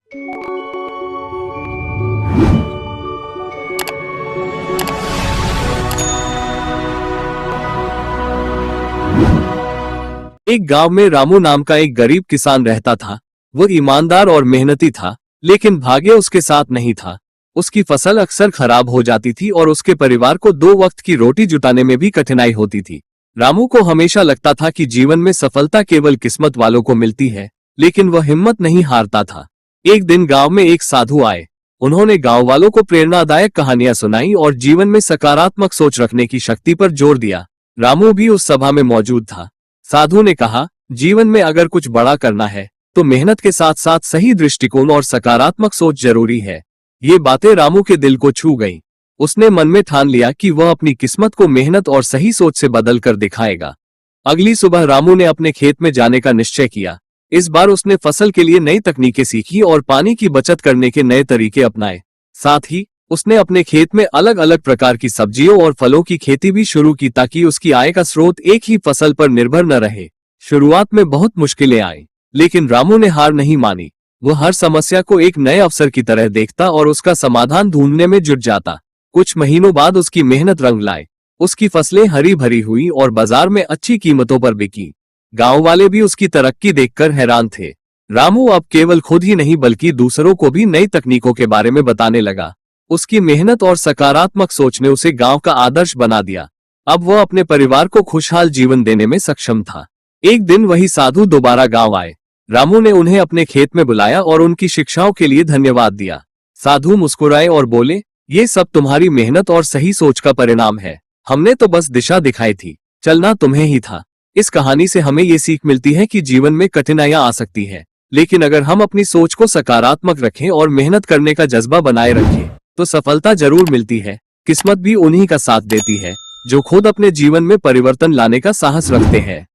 एक गांव में रामू नाम का एक गरीब किसान रहता था। वो ईमानदार और मेहनती था, लेकिन भाग्य उसके साथ नहीं था। उसकी फसल अक्सर खराब हो जाती थी और उसके परिवार को दो वक्त की रोटी जुटाने में भी कठिनाई होती थी। रामू को हमेशा लगता था कि जीवन में सफलता केवल किस्मत वालों को मिलती है, लेकिन वह हिम्मत नहीं हारता था। एक दिन गांव में एक साधु आए। उन्होंने गांव वालों को प्रेरणादायक कहानियां सुनाई और जीवन में सकारात्मक सोच रखने की शक्ति पर जोर दिया। रामू भी उस सभा में मौजूद था। साधु ने कहा, जीवन में अगर कुछ बड़ा करना है तो मेहनत के साथ साथ सही दृष्टिकोण और सकारात्मक सोच जरूरी है। ये बातें रामू के दिल को छू गईं। उसने मन में ठान लिया कि वह अपनी किस्मत को मेहनत और सही सोच से बदल कर दिखाएगा। अगली सुबह रामू ने अपने खेत में जाने का निश्चय किया। इस बार उसने फसल के लिए नई तकनीकें सीखी और पानी की बचत करने के नए तरीके अपनाए। साथ ही उसने अपने खेत में अलग अलग प्रकार की सब्जियों और फलों की खेती भी शुरू की, ताकि उसकी आय का स्रोत एक ही फसल पर निर्भर न रहे। शुरुआत में बहुत मुश्किलें आई, लेकिन रामू ने हार नहीं मानी। वह हर समस्या को एक नए अवसर की तरह देखता और उसका समाधान ढूंढने में जुट जाता। कुछ महीनों बाद उसकी मेहनत रंग लाए। उसकी फसलें हरी भरी हुई और बाजार में अच्छी कीमतों पर बिकी। गांव वाले भी उसकी तरक्की देखकर हैरान थे। रामू अब केवल खुद ही नहीं बल्कि दूसरों को भी नई तकनीकों के बारे में बताने लगा। उसकी मेहनत और सकारात्मक सोच ने उसे गांव का आदर्श बना दिया। अब वह अपने परिवार को खुशहाल जीवन देने में सक्षम था। एक दिन वही साधु दोबारा गांव आए। रामू ने उन्हें अपने खेत में बुलाया और उनकी शिक्षाओं के लिए धन्यवाद दिया। साधु मुस्कुराए और बोले, ये सब तुम्हारी मेहनत और सही सोच का परिणाम है। हमने तो बस दिशा दिखाई थी, चलना तुम्हें ही था। इस कहानी से हमें ये सीख मिलती है कि जीवन में कठिनाइयां आ सकती है, लेकिन अगर हम अपनी सोच को सकारात्मक रखें और मेहनत करने का जज्बा बनाए रखें तो सफलता जरूर मिलती है। किस्मत भी उन्हीं का साथ देती है जो खुद अपने जीवन में परिवर्तन लाने का साहस रखते हैं।